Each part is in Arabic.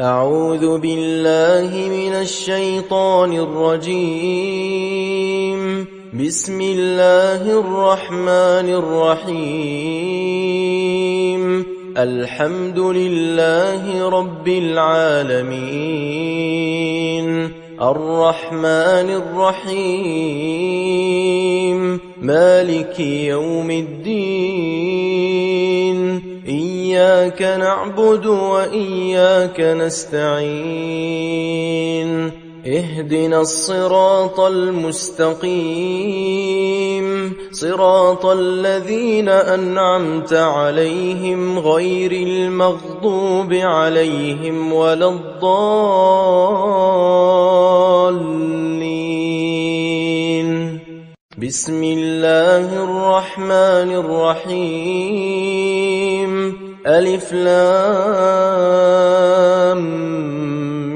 أعوذ بالله من الشيطان الرجيم. بسم الله الرحمن الرحيم. الحمد لله رب العالمين، الرحمن الرحيم، مالك يوم الدين. إياك نعبد وإياك نستعين. اهدنا الصراط المستقيم، صراط الذين أنعمت عليهم غير المغضوب عليهم ولا الضالين. بسم الله الرحمن الرحيم. ألف لام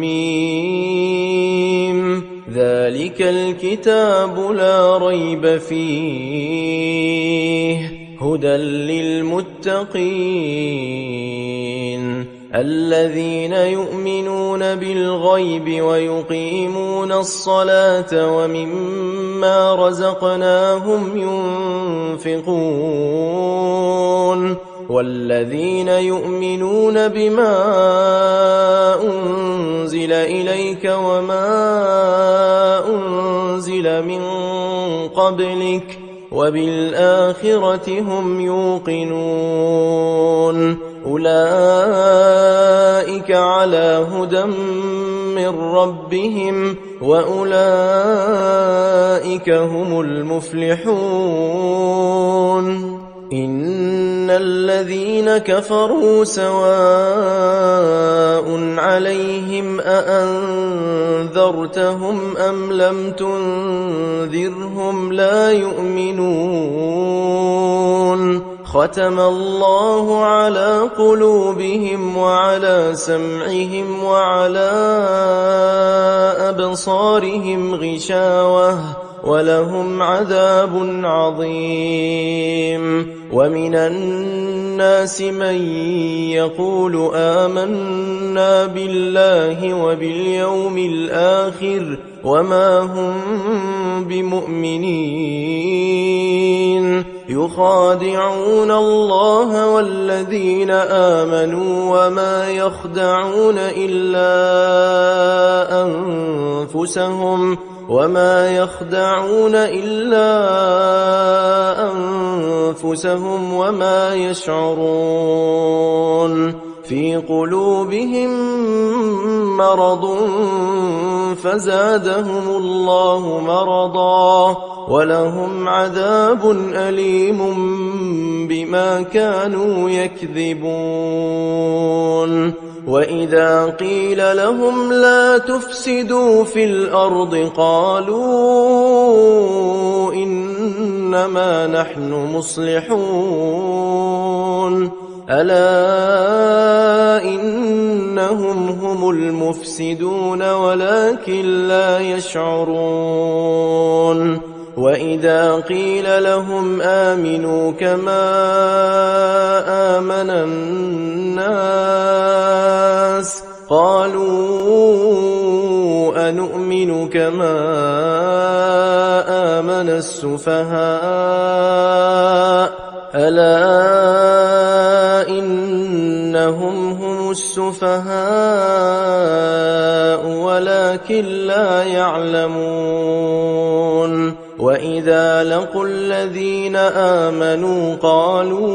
ميم. ذلك الكتاب لا ريب فيه، هدى للمتقين الذين يؤمنون بالغيب ويقيمون الصلاة ومما رزقناهم ينفقون، والذين يؤمنون بما أنزل إليك وما أنزل من قبلك وبالآخرة هم يوقنون. أولئك على هدى من ربهم وأولئك هم المفلحون. إن الذين كفروا سواء عليهم أأنذرتهم أم لم تنذرهم لا يؤمنون. ختم الله على قلوبهم وعلى سمعهم وعلى أبصارهم غشاوة ولهم عذاب عظيم. ومن الناس من يقول آمنا بالله وباليوم الآخر وما هم بمؤمنين، يخادعون الله والذين آمنوا وما يخدعون إلا أنفسهم وما يشعرون. في قلوبهم مرض فزادهم الله مرضا ولهم عذاب أليم بما كانوا يكذبون. وإذا قيل لهم لا تفسدوا في الأرض قالوا إنما نحن مصلحون. ألا إنهم هم المفسدون ولكن لا يشعرون. وإذا قيل لهم آمنوا كما آمن الناس قالوا أنؤمن كما آمن السفهاء. ألا إنهم هم السفهاء ولكن لا يعلمون. وإذا لقوا الذين آمنوا قالوا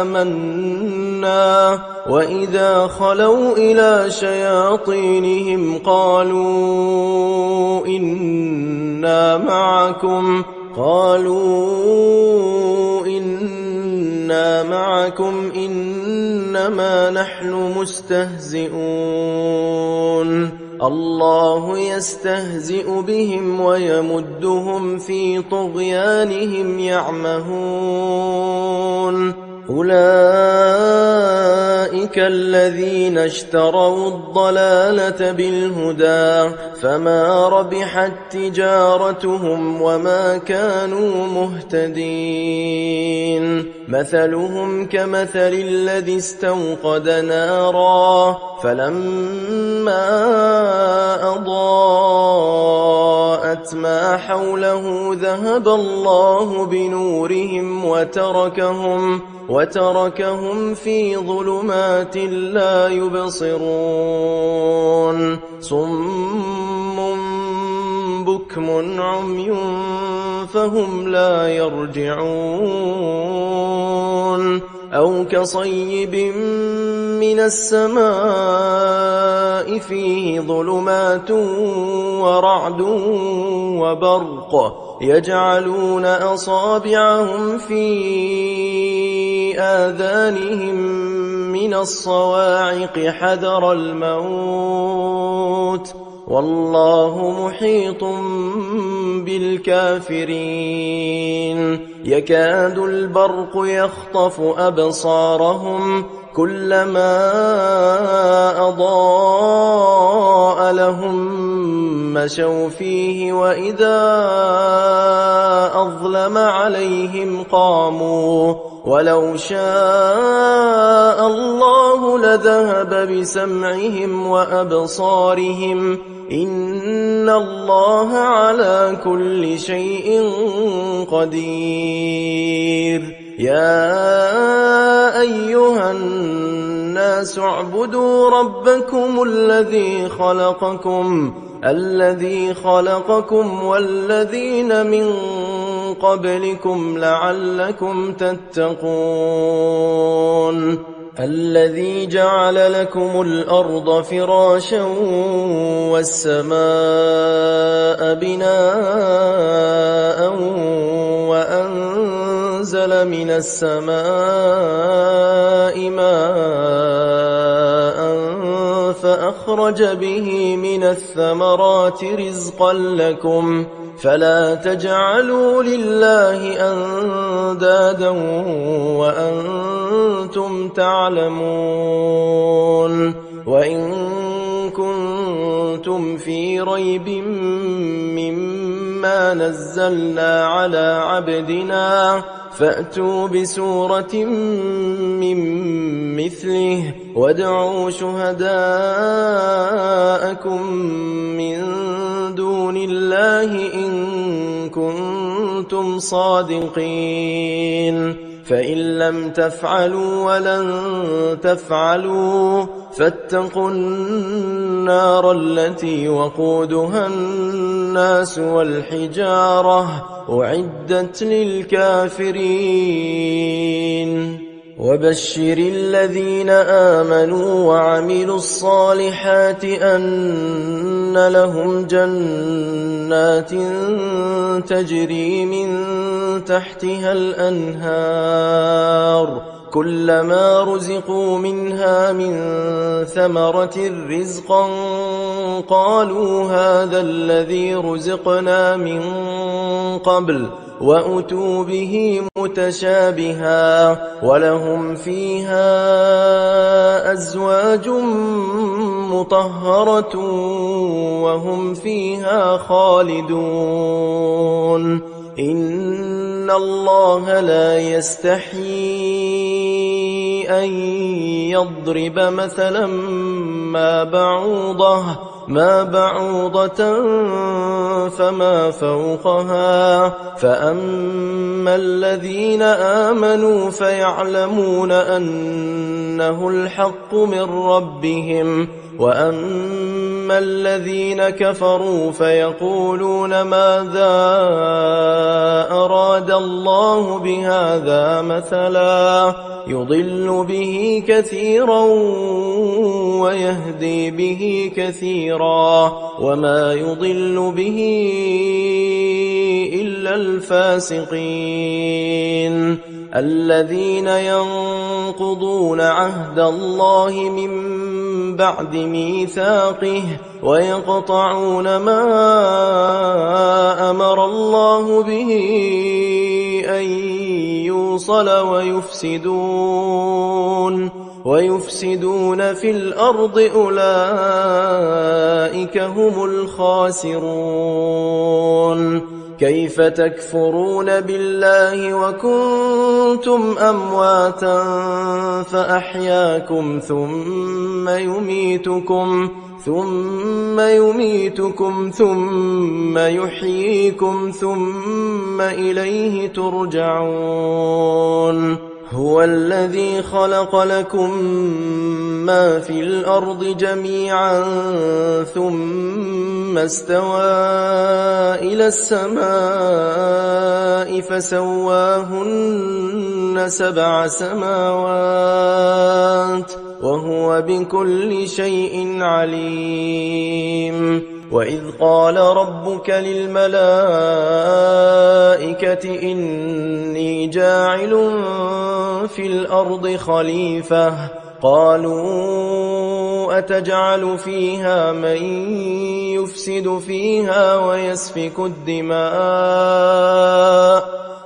آمنا وإذا خلوا إلى شياطينهم قالوا إنا معكم إنما نحن مستهزئون. الله يستهزئ بهم ويمدهم في طغيانهم يعمهون. أولئك الذين اشتروا الضلالة بالهدى فما ربحت تجارتهم وما كانوا مهتدين مثلهم كمثل الذي استوقد نارا فلما أضاءت ما حوله ذهب الله بنورهم وتركهم في ظلمات لا يبصرون صم بكم عمي فهم لا يرجعون أو كصيب من السماء فيه ظلمات ورعد وبرق يجعلون أصابعهم في آذانهم من الصواعق حذر الموت والله محيط بالكافرين يكاد البرق يخطف أبصارهم كلما أضاء لهم مشوا فيه وإذا أظلم عليهم قاموا ولو شاء الله لذهب بسمعهم وأبصارهم إن الله على كل شيء قدير يا أيها الناس اعبدوا ربكم الذي خلقكم والذين من قبلكم لعلكم تتقون الذي جعل لكم الأرض فراشا والسماء بناء وأنزل من السماء ماء فأخرج به من الثمرات رزقا لكم فلا تجعلوا لله أندادا وأنتم تعلمون وإن كنتم في ريب مما نزلنا على عبدنا فأتوا بسورة من مثله وادعوا شهداءكم من دون الله إن كنتم صادقين فإن لم تفعلوا ولن تفعلوا فاتقوا النار التي وقودها الناس والحجارة أعدت للكافرين وبشر الذين آمنوا وعملوا الصالحات أن لهم جنات تجري من تحتها الأنهار كلما رزقوا منها من ثمرة رزقا قالوا هذا الذي رزقنا من قبل وأتوا به متشابها ولهم فيها أزواج مطهرة وهم فيها خالدون إن الله لا يستحيي أن يضرب مثلا ما بعوضة فما فوقها فأما الذين آمنوا فيعلمون أنه الحق من ربهم وأما الذين كفروا فيقولون ماذا أراد الله بهذا مثلا يضل به كثيرا ويهدي به كثيرا وما يضل به إلا الفاسقين الذين ينقضون عهد الله من بعد ميثاقه ويقطعون ما أمر الله به أن يوصل ويفسدون في الأرض أولئك هم الخاسرون. كيف تكفرون بالله وكنتم أمواتا فأحياكم ثم يميتكم ثم يحييكم ثم إليه ترجعون. هو الذي خلق لكم ما في الأرض جميعا ثم استوى إلى السماء فسواهن 7 سماوات وهو بكل شيء عليم. وإذ قال ربك للملائكة إني جاعل في الأرض خليفة قالوا أتجعل فيها من يفسد فيها ويسفك الدماء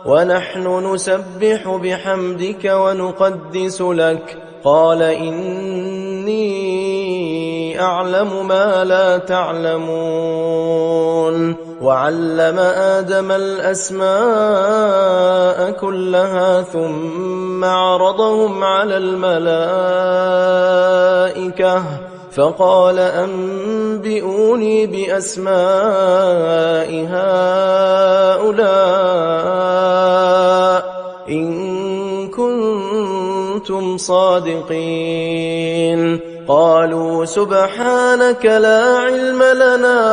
ونحن نسبح بحمدك ونقدس لك قال إني أعلم ما لا تعلمون. وعلم آدم الأسماء كلها ثم عرضهم على الملائكة فقال أنبئوني بأسماء هؤلاء إن كنتم صادقين. قالوا سبحانك لا علم لنا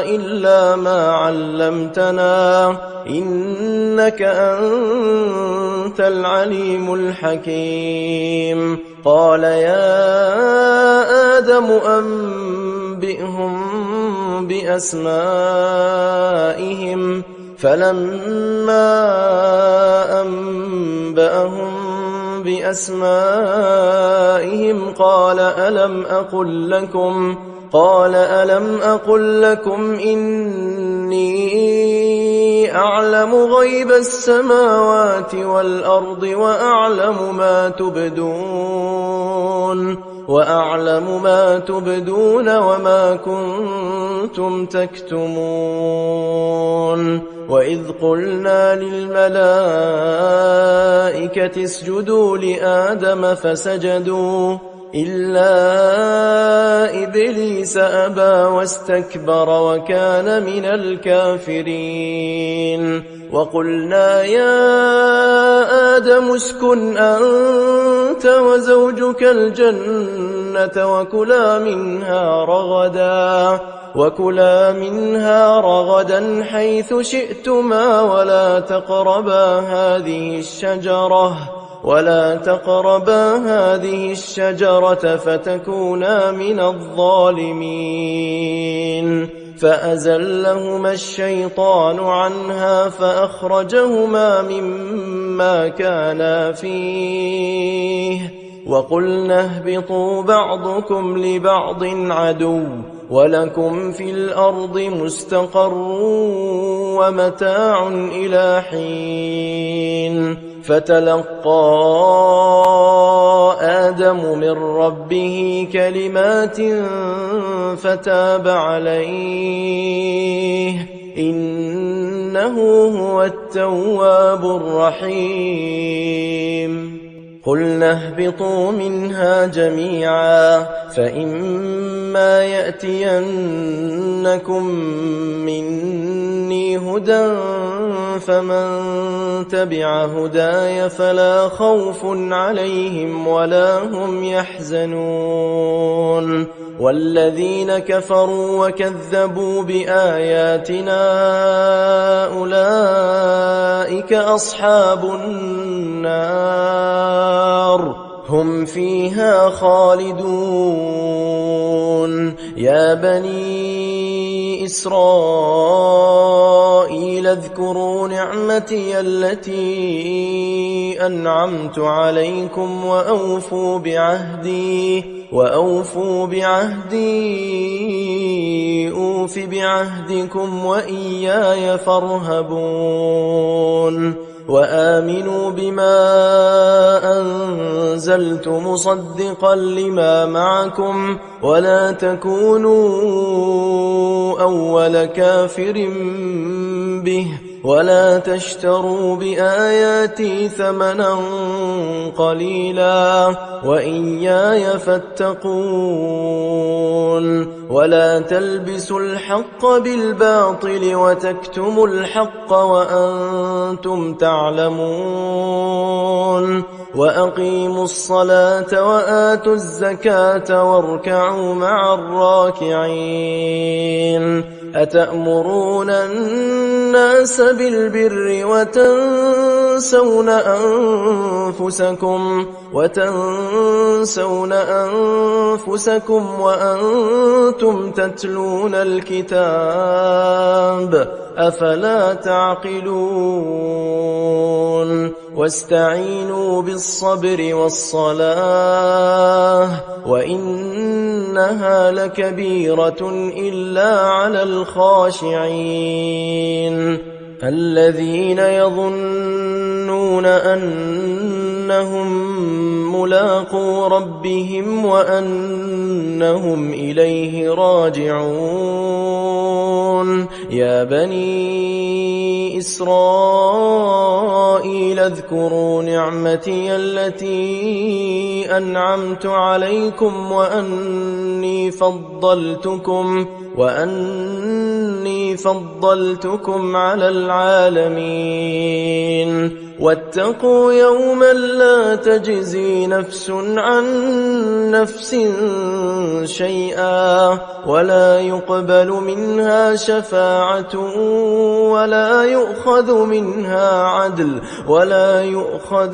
إلا ما علمتنا إنك أنت العليم الحكيم. قال يا آدم أنبئهم بأسمائهم فلما أنبأهم بأسمائهم قال ألم أقل لكم إني أعلم غيب السماوات والأرض وأعلم ما تبدون وما كنتم تكتمون. وإذ قلنا للملائكة اسجدوا لآدم فسجدوا إلا إبليس أبى واستكبر وكان من الكافرين. وقلنا يا آدم اسكن أنت وزوجك الجنة وكلا منها رغدا حيث شئتما ولا تقربا هذه الشجرة فتكونا من الظالمين. فأزلهما الشيطان عنها فأخرجهما مما كانا فيه وقلنا اهبطوا بعضكم لبعض عدو ولكم في الأرض مستقر ومتاع إلى حين. فتلقى آدم من ربه كلمات فتاب عليه إنه هو التواب الرحيم. قلنا اهبطوا منها جميعا فإما يأتينكم مني هدى فمن تبع هداي فلا خوف عليهم ولا هم يحزنون. والذين كفروا وكذبوا بآياتنا أولئك أصحاب النار هم فيها خالدون. يا بني إسرائيل اذكروا نعمتي التي أنعمت عليكم وأوفوا بعهدي وأوفوا بعهدي أوف بعهدكم وإياي فارهبون وآمنوا بما أنزلت مصدقا لما معكم ولا تكونوا أول كافر به ولا تشتروا بآياتي ثمنا قليلا وإياي فاتقون ولا تلبسوا الحق بالباطل وتكتموا الحق وأنتم تعلمون وأقيموا الصلاة وآتوا الزكاة واركعوا مع الراكعين أتأمرون الناس بالبر وتنسون أنفسكم وأنتم تتلون الكتاب أفلا تعقلون واستعينوا بالصبر والصلاة وإنها لكبيرة إلا على الخاشعين الذين يظنون أنهم ملاقو ربهم وأنهم إليه راجعون يا بني إسرائيل اذكروا نعمتي التي أنعمت عليكم وأني فضلتكم على العالمين واتقوا يوما لا تجزي نفس عن نفس شيئا ولا يقبل منها شفاعة ولا يؤخذ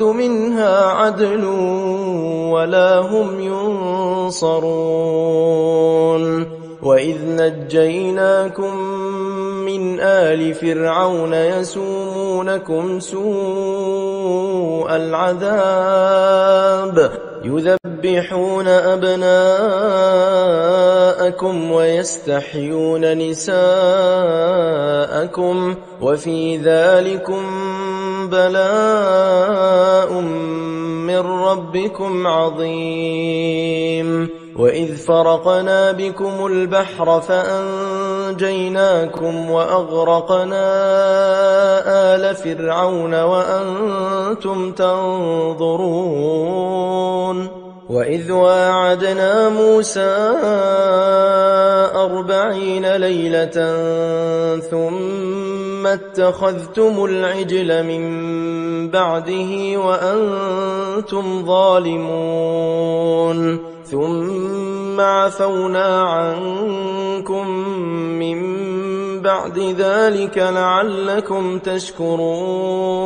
منها عدل ولا هم ينصرون وإذ نجيناكم من آل فرعون يسومونكم سوء العذاب يذبحون أبناءكم ويستحيون نساءكم وفي ذلكم بلاء من ربكم عظيم وإذ فرقنا بكم البحر فأنجيناكم وأغرقنا آل فرعون وأنتم تنظرون وإذ واعدنا موسى 40 ليلة ثم اتخذتم العجل من بعده وأنتم ظالمون ثم عفونا عنكم من بعد ذلك لعلكم تشكرون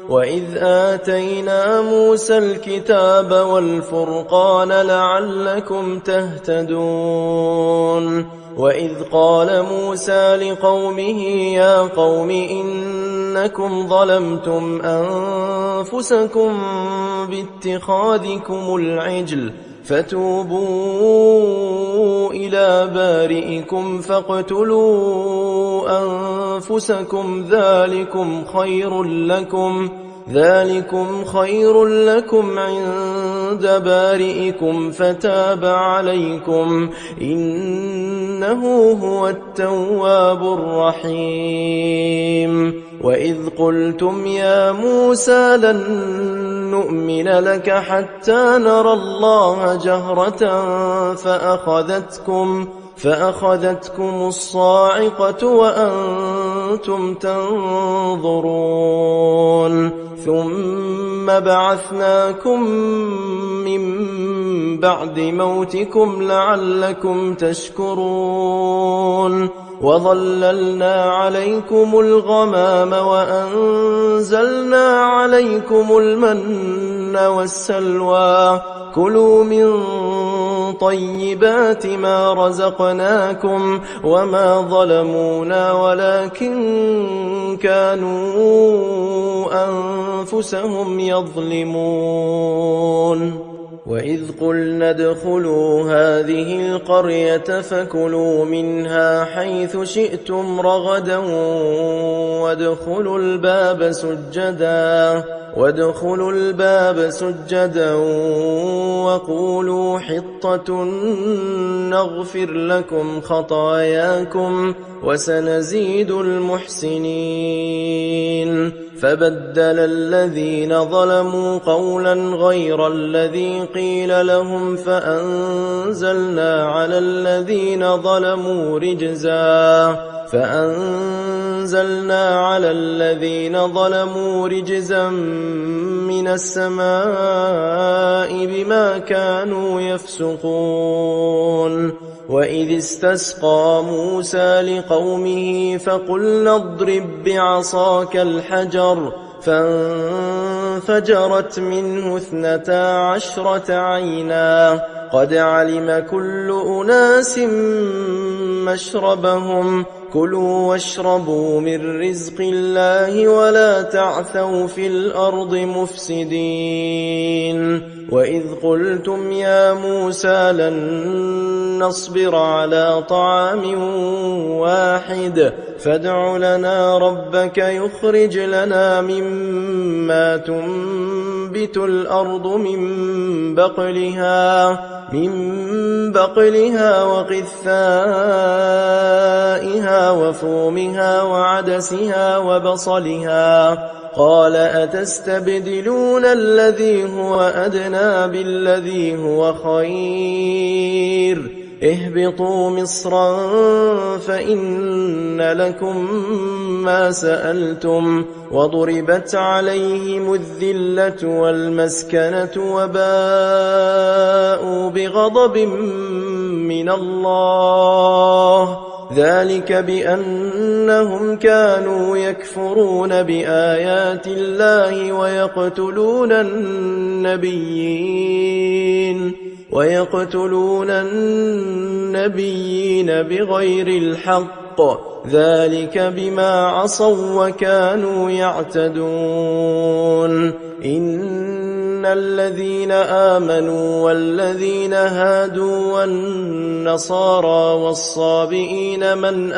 وإذ آتينا موسى الكتاب والفرقان لعلكم تهتدون وإذ قال موسى لقومه يا قوم إنكم ظلمتم أنفسكم باتخاذكم العجل فتوبوا إلى بارئكم فاقتلوا أنفسكم ذلكم خير لكم عند بارئكم فتاب عليكم إنه هو التواب الرحيم وإذ قلتم يا موسى لن نؤمن لك حتى نرى الله جهرة فأخذتكم الصاعقة وأنتم تنظرون ثم بعثناكم من بعد موتكم لعلكم تشكرون وظللنا عليكم الغمام وأنزلنا عليكم المن والسلوى كلوا من طيبات ما رزقناكم وما ظلمونا ولكن كانوا أنفسهم يظلمون وإذ قلنا ادخلوا هذه القرية فكلوا منها حيث شئتم رغدا وادخلوا الباب سجدا وقولوا حطة نغفر لكم خطاياكم وسنزيد المحسنين. فبدل الذين ظلموا قولا غير الذي قيل لهم فأنزلنا على الذين ظلموا رجزا من السماء بما كانوا يفسقون. وإذ استسقى موسى لقومه فقلنا اضرب بعصاك الحجر فانفجرت منه 12 عينا قد علم كل أناس مشربهم كلوا واشربوا من رزق الله ولا تعثوا في الأرض مفسدين. وإذ قلتم يا موسى لن نصبر على طعام واحد فادع لنا ربك يخرج لنا مما تنبت الأرض من بقلها وقثائها وفومها وعدسها وبصلها قال أتستبدلون الذي هو أدنى بالذي هو خير اهبطوا مصرا فإن لكم ما سألتم وضربت عليهم الذلة والمسكنة وباءوا بغضب من الله ذلك بأنهم كانوا يكفرون بآيات الله ويقتلون النبيين بغير الحق ذلك بما عصوا وكانوا يعتدون. إن الذين آمنوا والذين هادوا والنصارى والصابئين من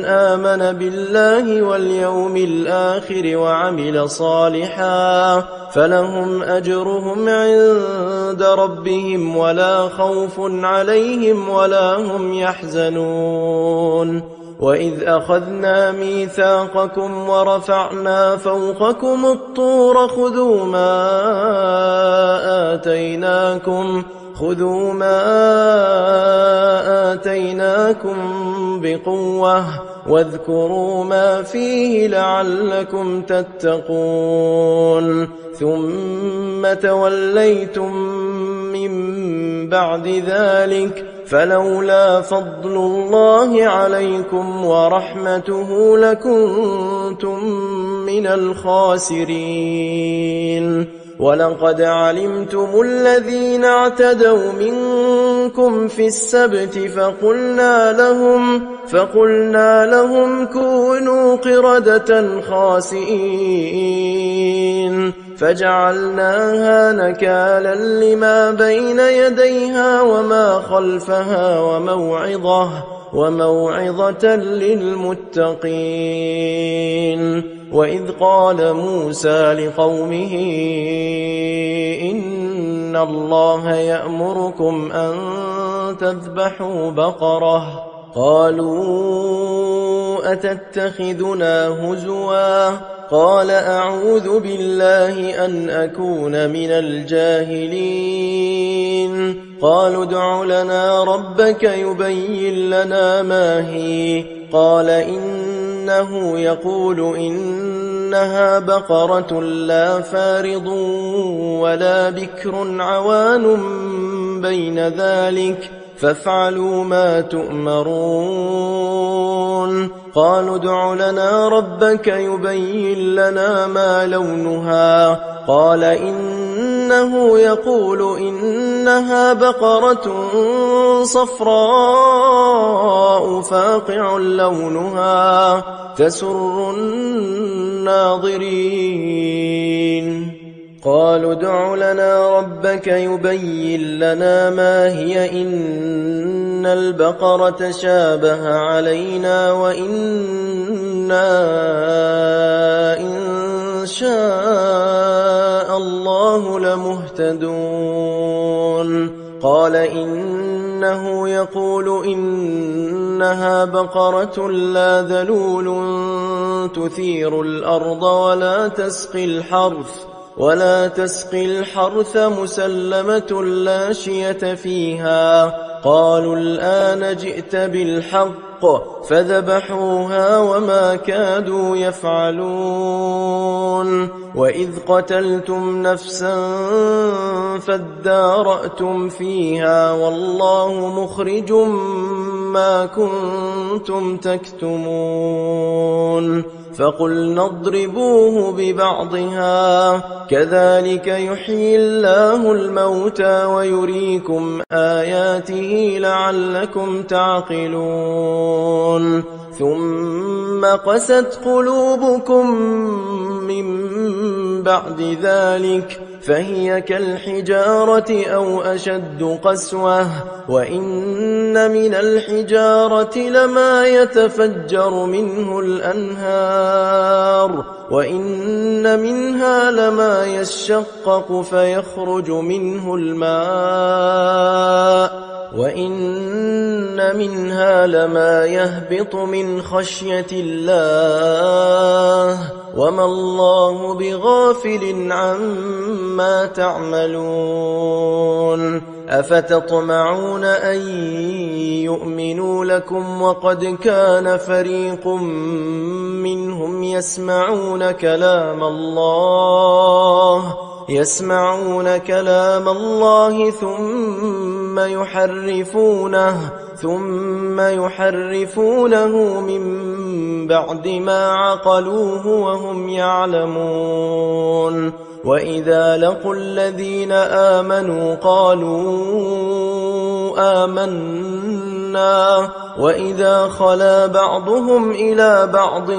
آمن بالله واليوم الآخر وعمل صالحا فلهم أجرهم عند ربهم ولا خوف عليهم ولا هم يحزنون. وإذ أخذنا ميثاقكم ورفعنا فوقكم الطور خذوا ما آتيناكم بقوة واذكروا ما فيه لعلكم تتقون. ثم توليتم من بعد ذلك فلولا فضل الله عليكم ورحمته لكنتم من الخاسرين. ولقد علمتم الذين اعتدوا منكم في السبت فقلنا لهم كونوا قردة خاسئين فجعلناها نكالا لما بين يديها وما خلفها وموعظة للمتقين. وإذ قال موسى لقومه إن الله يأمركم أن تذبحوا بقرة قالوا أتتخذنا هزوا قال أعوذ بالله أن أكون من الجاهلين. قالوا ادع لنا ربك يبين لنا ما هي قال إنه يقول إنها بقرة لا فارض ولا بكر عوان بين ذلك فافعلوا ما تؤمرون. قالوا ادع لنا ربك يبين لنا ما لونها قال إنه يقول إنها بقرة صفراء فاقع لونها تسر الناظرين. قالوا ادع لنا ربك يبين لنا ما هي إن البقرة شابه علينا وإنا إن شاء الله لمهتدون قال إنه يقول إنها بقرة لا ذلول تثير الأرض ولا تسقي الحرث مسلمة لا شية فيها قالوا الآن جئت بالحق فذبحوها وما كادوا يفعلون وإذ قتلتم نفسا فادارأتم فيها والله مخرج ما كنتم تكتمون فقلنا اضربوه ببعضها كذلك يحيي الله الموتى ويريكم آياته لعلكم تعقلون ثم قست قلوبكم من بعد ذلك فهي كالحجارة أو أشد قسوة وإن من الحجارة لما يتفجر منه الأنهار وإن منها لما يشقق فيخرج منه الماء وإن منها لما يهبط من خشية الله وما الله بغافل عما تعملون أفتطمعون أن يؤمنوا لكم وقد كان فريق منهم يسمعون كلام الله ثم يحرفونه من بعد ما عقلوه وهم يعلمون وإذا لقوا الذين آمنوا قالوا آمنا وإذا خلا بعضهم إلى بعض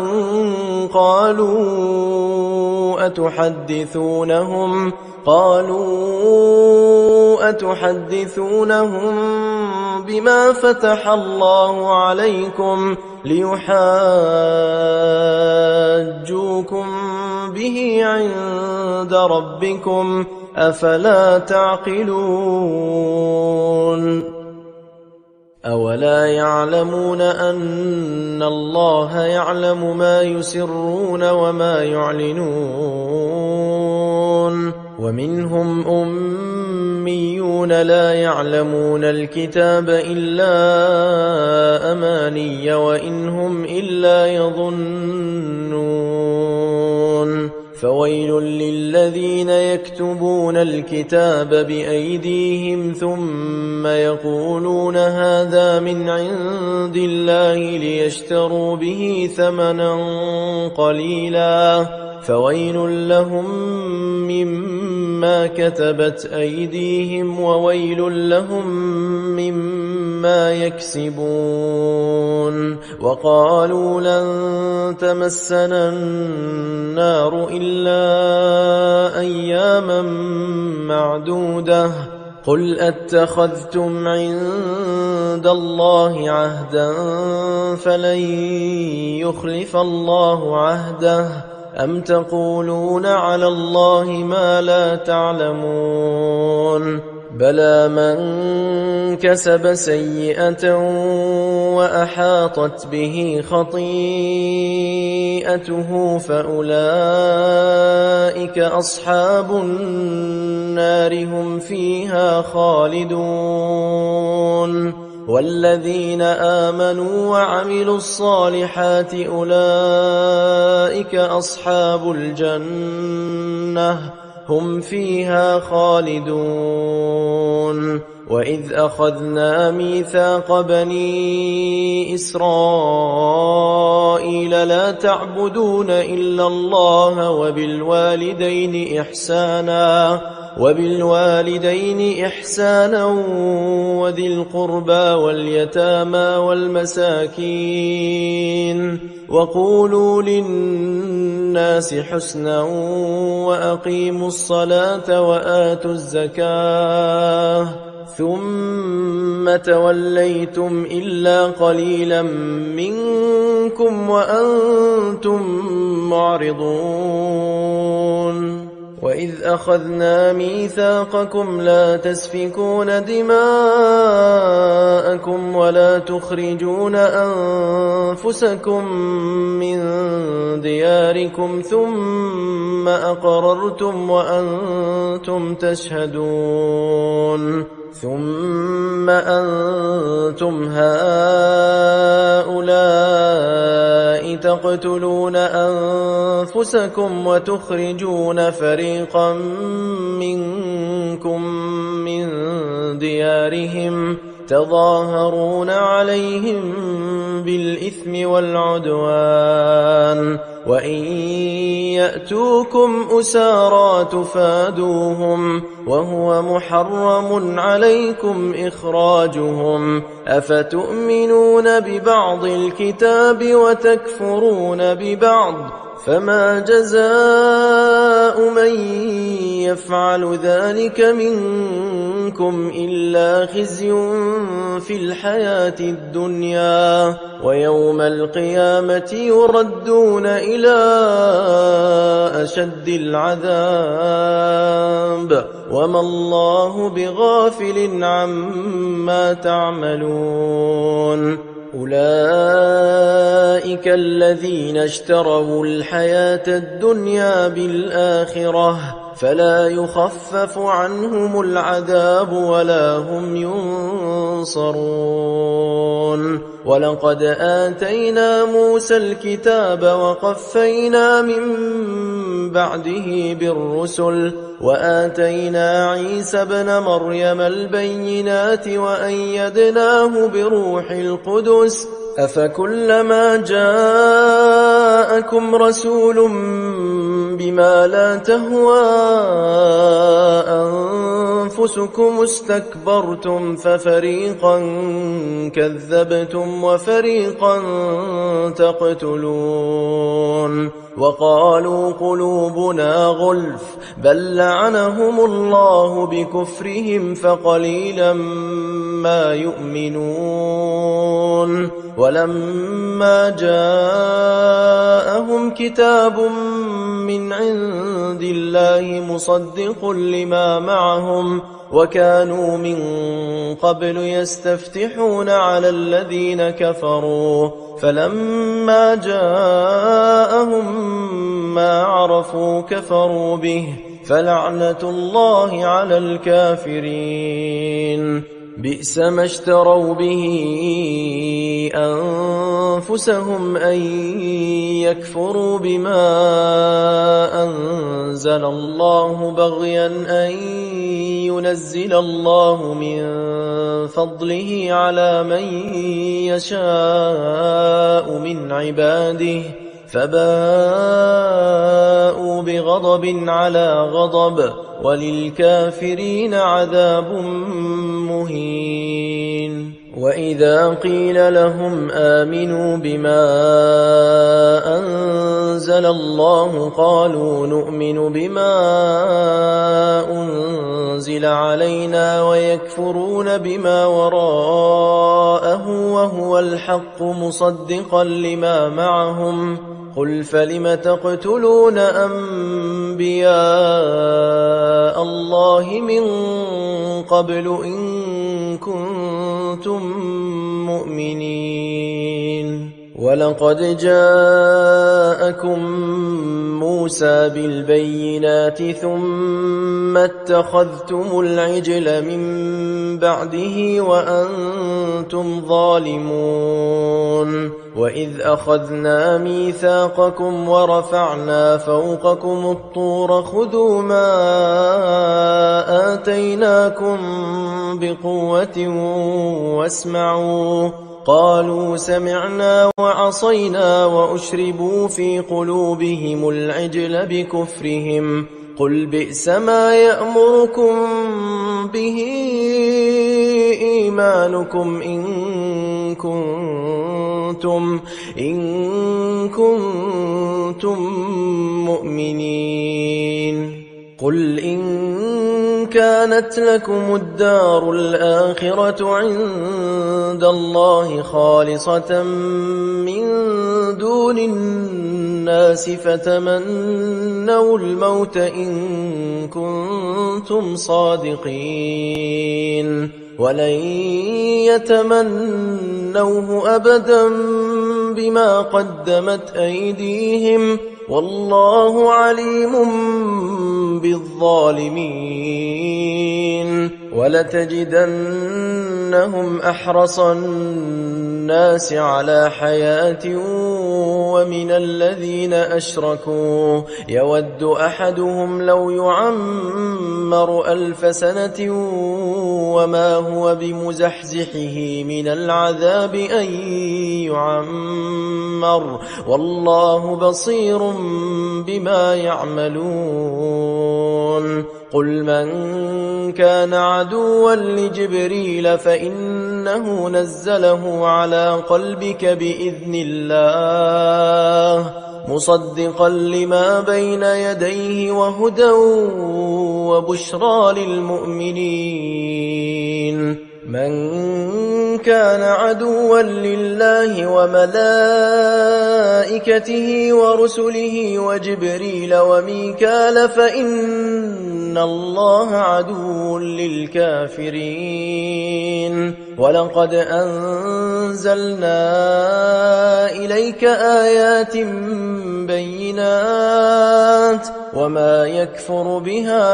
قالوا أتحدثونهم بما فتح الله عليكم ليحاجوكم به عند ربكم أفلا تعقلون أولا يعلمون أن الله يعلم ما يسرون وما يعلنون ومنهم أميون لا يعلمون الكتاب إلا أماني وإن هم إلا يظنون فويل للذين يكتبون الكتاب بأيديهم ثم يقولون هذا من عند الله ليشتروا به ثمنا قليلا فويل لهم مما كتبت أيديهم وويل لهم مما يكسبون وقالوا لن تمسنا النار إلا أياما معدودة قل أتخذتم عند الله عهدا فلن يخلف الله عهده أم تقولون على الله ما لا تعلمون بلى من كسب سيئة وأحاطت به خطيئته فأولئك أصحاب النار هم فيها خالدون والذين آمنوا وعملوا الصالحات أولئك أصحاب الجنة هم فيها خالدون وإذ أخذنا ميثاق بني إسرائيل لا تعبدون إلا الله وبالوالدين إحسانا وبالوالدين إحسانا وذي القربى واليتامى والمساكين وقولوا للناس حسنا وأقيموا الصلاة وآتوا الزكاة ثم توليتم إلا قليلا منكم وأنتم معرضون وإذ أخذنا ميثاقكم لا تسفكون دماءكم ولا تخرجون أنفسكم من دياركم ثم أقررتم وأنتم تشهدون ثم أنتم هؤلاء تقتلون أنفسكم وتخرجون فريقا منكم من ديارهم تظاهرون عليهم بالإثم والعدوان وإن يأتوكم أسارى تفادوهم وهو محرم عليكم إخراجهم أفتؤمنون ببعض الكتاب وتكفرون ببعض فما جزاء من يفعل ذلك منكم إلا خزي في الحياة الدنيا ويوم القيامة يردون إلى أشد العذاب وما الله بغافل عما تعملون أولئك الذين اشتروا الحياة الدنيا بالآخرة فلا يخفف عنهم العذاب ولا هم ينصرون ولقد آتينا موسى الكتاب وقفينا من بعده بالرسل وآتينا عيسى ابن مريم البينات وأيدناه بروح القدس أفكلما جاءكم رسول بما لا تهوى أنفسكم استكبرتم ففريقا كذبتم وفريقا تقتلون وقالوا قلوبنا غلف بل لعنهم الله بكفرهم فقليلا ما يؤمنون ولما جاءهم كتاب من عند الله مصدق لما معهم وكانوا من قبل يستفتحون على الذين كفروا فلما جاءهم ما عرفوا كفروا به فلعنة الله على الكافرين بئس ما اشتروا به أنفسهم أن يكفروا بما أنزل الله بغيا أن ينزل الله من فضله على من يشاء من عباده فباءوا بغضب على غضب وللكافرين عذاب مهين وإذا قيل لهم آمنوا بما أنزل الله قالوا نؤمن بما أنزل علينا ويكفرون بما وراءه وهو الحق مصدقا لما معهم قل فلم تقتلون أنبياء الله من قبل إن كنتم مؤمنين ولقد جاءكم موسى بالبينات ثم اتخذتم العجل من بعده وأنتم ظالمون وإذ أخذنا ميثاقكم ورفعنا فوقكم الطور خذوا ما آتيناكم بقوة واسمعوا قالوا سمعنا وعصينا وأشربوا في قلوبهم العجل بكفرهم قل بئس ما يأمركم به إيمانكم إن كنتم مؤمنين. قل إن كانت لكم الدار الآخرة عند الله خالصة من دون الناس فتمنوا الموت إن كنتم صادقين ولن يتمنوه أبدا بما قدمت أيديهم والله عليم بالظالمين. ولتجدنهم أحرص الناس على حياة ومن الذين أشركوا يود أحدهم لو يعمر 1000 سنة وما هو بمزحزحه من العذاب أن يعمر والله بصير بما يعملون. قل من كان عدوا لجبريل فإنه نزله على قلبك بإذن الله مصدقا لما بين يديه وهدى وبشرى للمؤمنين. من كان عدوا لله وملائكته ورسله وجبريل وميكال فإن الله عدو للكافرين. ولقد أنزلنا إليك آيات بينات وما يكفر بها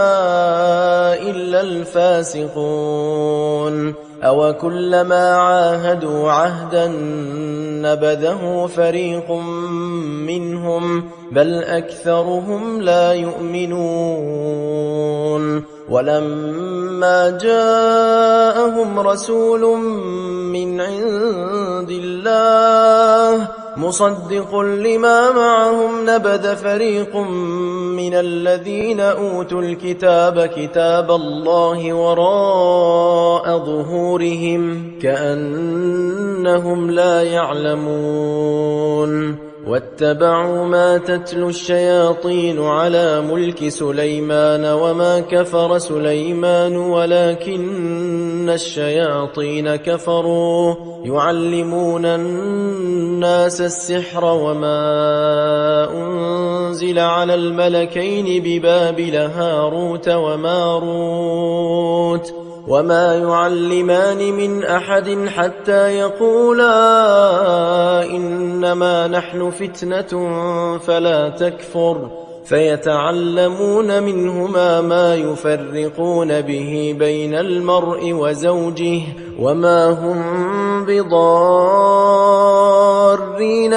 إلا الفاسقون. أو كلما عاهدوا عهدا نبذه فريق منهم بل أكثرهم لا يؤمنون. ولما جاءهم رسول من عند الله مصدق لما معهم نبذ فريق من الذين أوتوا الكتاب كتاب الله وراء ظهورهم كأنهم لا يعلمون. واتبعوا ما تتلو الشياطين على ملك سليمان وما كفر سليمان ولكن الشياطين كفروا يعلمون الناس السحر وما أنزل على الملكين ببابل هاروت وماروت وما يعلمان من أحد حتى يقولا إنما نحن فتنة فلا تكفر فيتعلمون منهما ما يفرقون به بين المرء وزوجه وما هم بضارين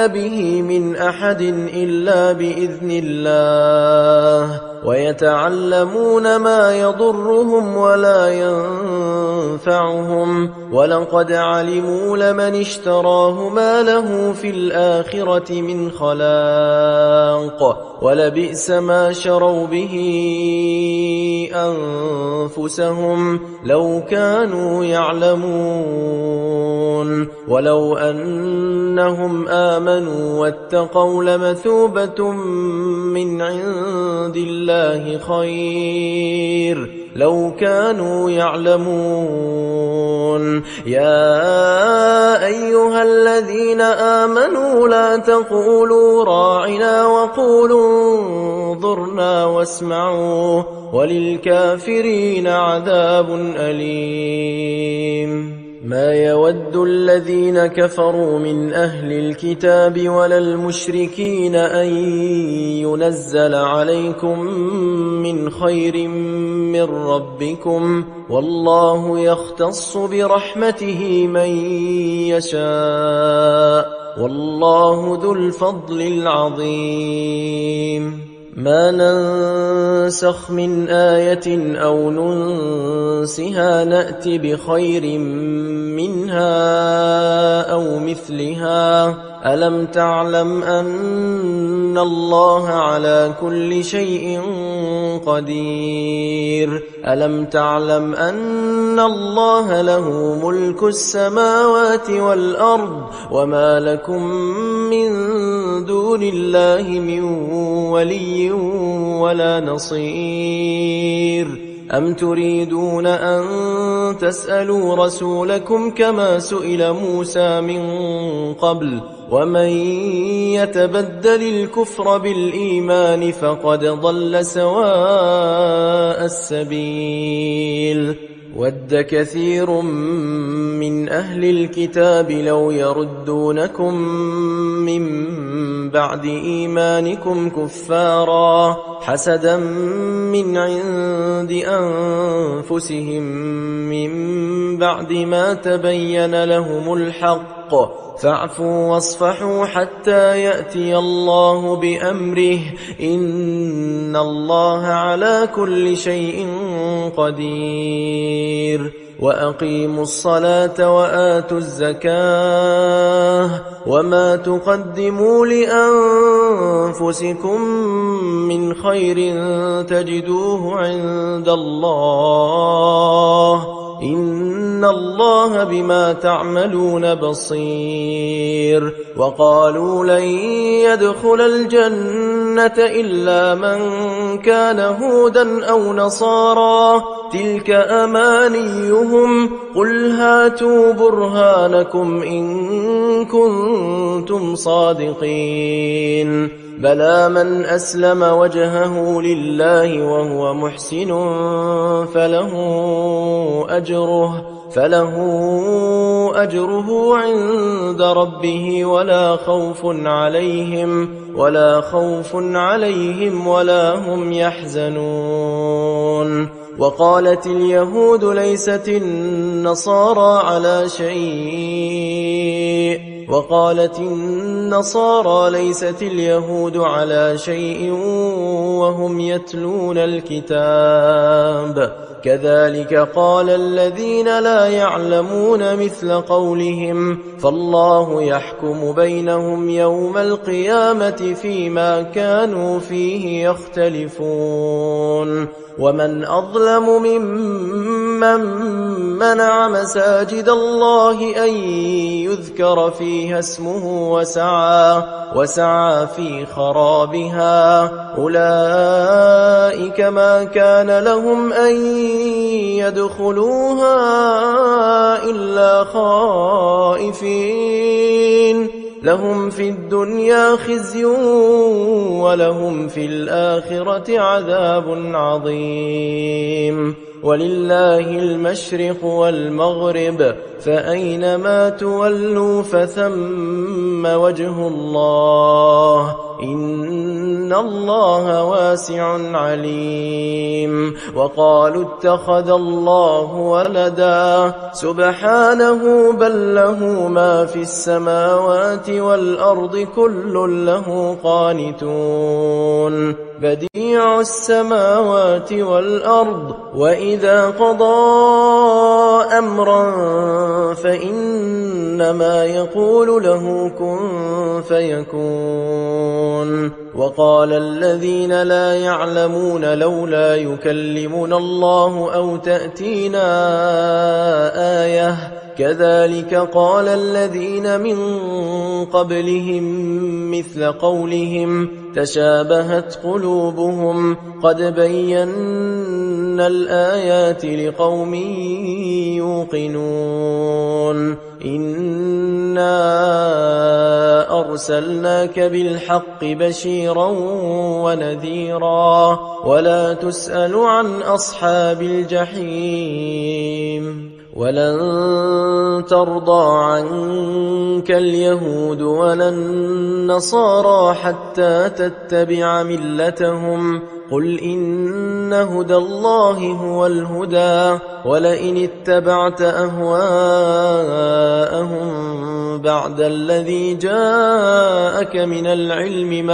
به من أحد إلا بإذن الله ويتعلمون ما يضرهم ولا ينفعهم ولقد علموا لمن اشتراه ما له في الآخرة من خلاق ولبئس ما شروا به أنفسهم لو كانوا يعلمون. ولو أنهم آمنوا واتقوا لمثوبة من عند الله خير لو كانوا يعلمون. يا أيها الذين آمنوا لا تقولوا راعنا وقولوا انظرنا واسمعوا وللكافرين عذاب أليم. ما يود الذين كفروا من أهل الكتاب ولا المشركين أن ينزل عليكم من خير من ربكم والله يختص برحمته من يشاء والله ذو الفضل العظيم. ما ننسخ من آية أو ننسها نأت بخير منها أو مثلها ألم تعلم أن الله على كل شيء قدير ألم تعلم أن الله له ملك السماوات والأرض وما لكم من دون الله من ولي ولا نصير أم تريدون أن تسألوا رسولكم كما سئل موسى من قبل ومن يتبدل الكفر بالإيمان فقد ضل سواء السبيل ود كثير من أهل الكتاب لو يردونكم من بعد إيمانكم كفارا حسدا من عند أنفسهم من بعد ما تبين لهم الحق فاعفوا واصفحوا حتى يأتي الله بأمره إن الله على كل شيء قدير وأقيموا الصلاة وآتوا الزكاة وما تقدموا لأنفسكم من خير تجدوه عند الله إن الله بما تعملون بصير وقالوا لن يدخل الجنة إلا من كان هودا أو نصارى تلك أمانيهم قل هاتوا برهانكم إن كنتم صادقين بلى من أسلم وجهه لله وهو محسن فله أجره عند ربه ولا خوف عليهم ولا هم يحزنون وقالت اليهود ليست النصارى على شيء وهم يتلون الكتاب كذلك قال الذين لا يعلمون مثل قولهم فالله يحكم بينهم يوم القيامة فيما كانوا فيه يختلفون ومن أظلم ممن منع مساجد الله أن يذكر فيها اسمه وسعى في خرابها أولئك ما كان لهم أن يدخلوها إلا خائفين لهم في الدنيا خزي ولهم في الآخرة عذاب عظيم ولله المشرق والمغرب فأينما تولوا فثم وجه الله إن الله واسع عليم وقالوا اتخذ الله ولدا سبحانه بل له ما في السماوات والأرض كل له قانتون بديع السماوات والأرض وإذا قضى أمرا فإنما يقول له كن فيكون وقال الذين لا يعلمون لولا يكلمنا الله أو تأتينا آية كذلك قال الذين من قبلهم مثل قولهم تشابهت قلوبهم قد بينا الآيات لقوم يوقنون إنا أرسلناك بالحق بشيرا ونذيرا ولا تسأل عن أصحاب الجحيم ولن ترضى عنك اليهود ولا النصارى حتى تتبع ملتهم قل إن هدى الله هو الهدى ولئن اتبعت أهواءهم بعد الذي جاءك من العلم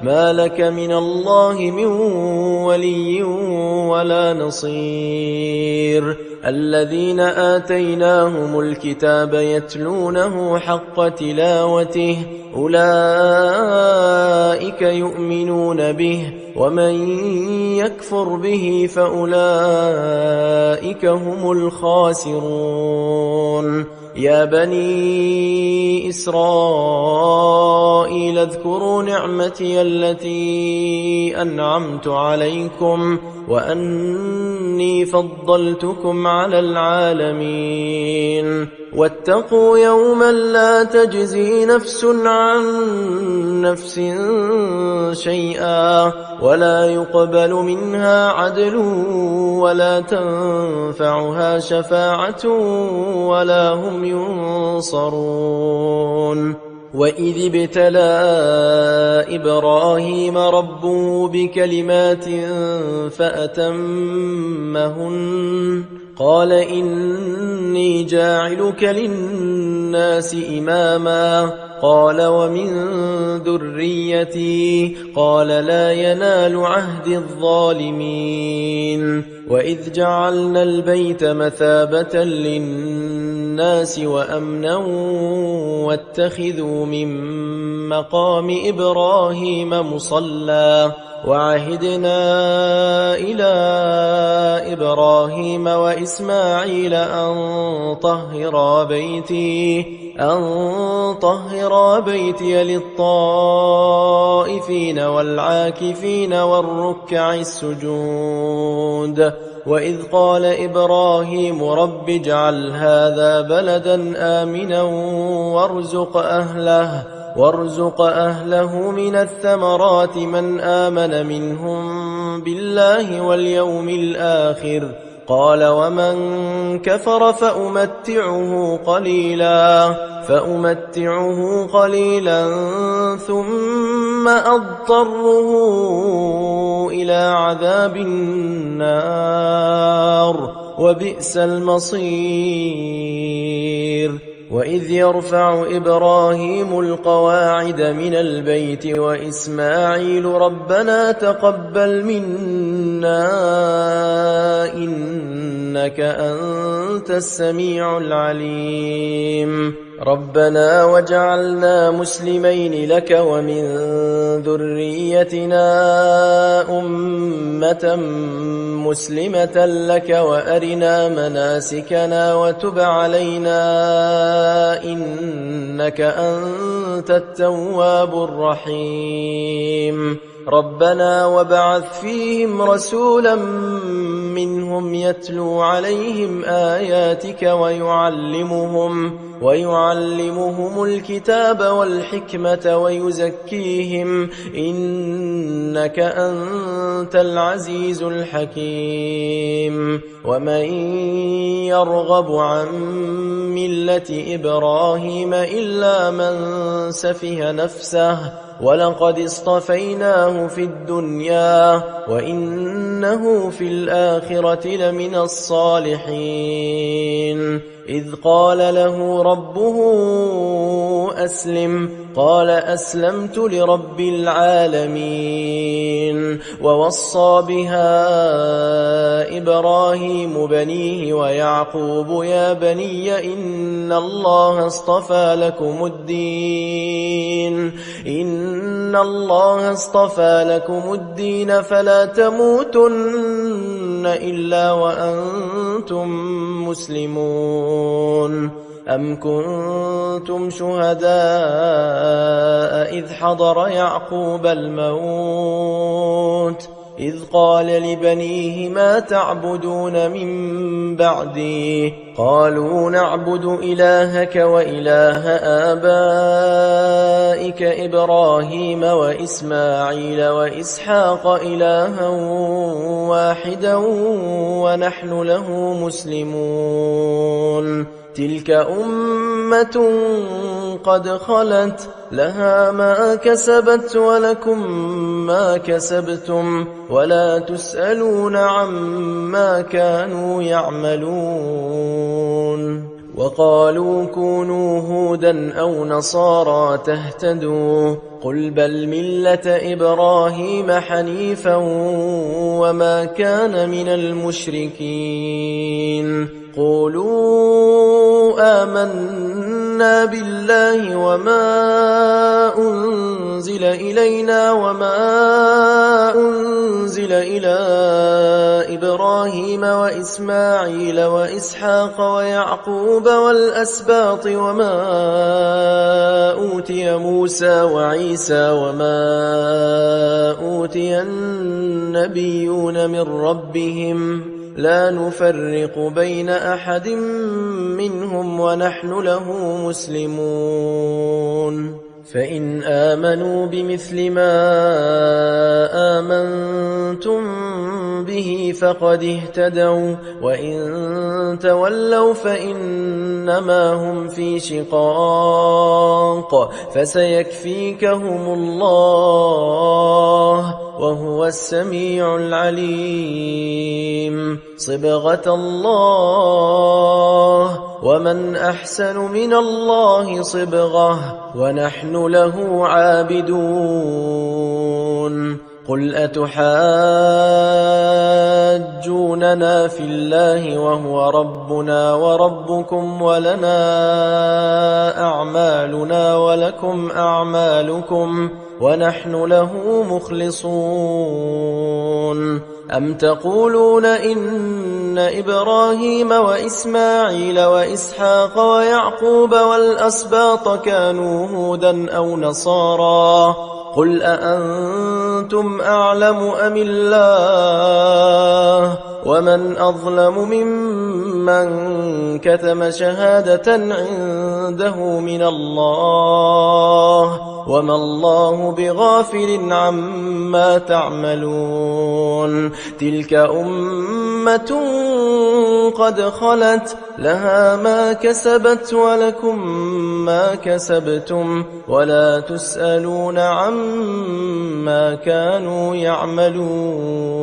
ما لك من الله من ولي ولا نصير الذين آتيناهم الكتاب يتلونه حق تلاوته أولئك يؤمنون به ومن يكفر به فأولئك هم الخاسرون يا بني إسرائيل اذكروا نعمتي التي أنعمت عليكم وأني فضلتكم على العالمين واتقوا يوما لا تجزي نفس عن نفس شيئا ولا يقبل منها عدل ولا تنفعها شفاعة ولا هم ينصرون وإذ ابتلى إبراهيم ربه بكلمات فأتمهن قال إني جاعلك للناس إماما قال ومن ذريتي قال لا ينال عهد الظالمين وإذ جعلنا البيت مثابة للناس وأمنا واتخذوا من مقام إبراهيم مصلى وعهدنا إلى إبراهيم وإسماعيل أن طهرا بيتي للطائفين والعاكفين والركع السجود وإذ قال إبراهيم رب اجعل هذا بلدا آمنا وارزق أهله من الثمرات من آمن منهم بالله واليوم الآخر قال ومن كفر فأمتعه قليلا ثم أضطره إلى عذاب النار وبئس المصير وإذ يرفع إبراهيم القواعد من البيت وإسماعيل ربنا تقبل منا إنك أنت السميع العليم ربنا وجعلنا مسلمين لك ومن ذريتنا أمة مسلمة لك وأرنا مناسكنا وتب علينا إنك أنت التواب الرحيم ربنا وابعث فيهم رسولا منهم يتلو عليهم آياتك ويعلمهم الكتاب والحكمة ويزكيهم إنك أنت العزيز الحكيم ومن يرغب عن ملة إبراهيم إلا من سفه نفسه ولقد اصطفيناه في الدنيا وإنه في الآخرة لمن الصالحين إذ قال له ربه أسلم قال أسلمت لرب العالمين ووصى بها إبراهيم بنيه ويعقوب يا بني إن الله اصطفى لكم الدين فلا تموتن إلا وأنتم مسلمون أم كنتم شهداء إذ حضر يعقوب الموت إذ قال لبنيه ما تعبدون من بعدي قالوا نعبد إلهك وإله آبائك إبراهيم وإسماعيل وإسحاق إلها واحدا ونحن له مسلمون تلك أمة قد خلت لها ما كسبت ولكم ما كسبتم ولا تسألون عما كانوا يعملون وقالوا كونوا هودا أو نصارى تهتدوا قل بل ملة إبراهيم حنيفا وما كان من المشركين قولوا آمنا بالله وما أنزل إلينا وما أنزل إلى إبراهيم وإسماعيل وإسحاق ويعقوب والأسباط وما أوتي موسى وعيسى وما أوتي النبيون من ربهم لا نفرق بين أحد منهم ونحن له مسلمون فإن آمنوا بمثل ما آمنتم به فقد اهتدوا وإن تولوا فإنما هم في شقاق فسيكفيكهم الله وهو السميع العليم صبغة الله ومن أحسن من الله صبغة ونحن له عابدون قل أتحاجوننا في الله وهو ربنا وربكم ولنا أعمالنا ولكم أعمالكم ونحن له مخلصون أم تقولون إن إبراهيم وإسماعيل وإسحاق ويعقوب والأسباط كانوا هودا أو نصارى قل أأنتم أعلم أم الله ومن أظلم ممن كتم شهادة عنده من الله وما الله بغافل عما تعملون تلك أمة قد خلت لها ما كسبت ولكم ما كسبتم ولا تسألون عما كانوا يعملون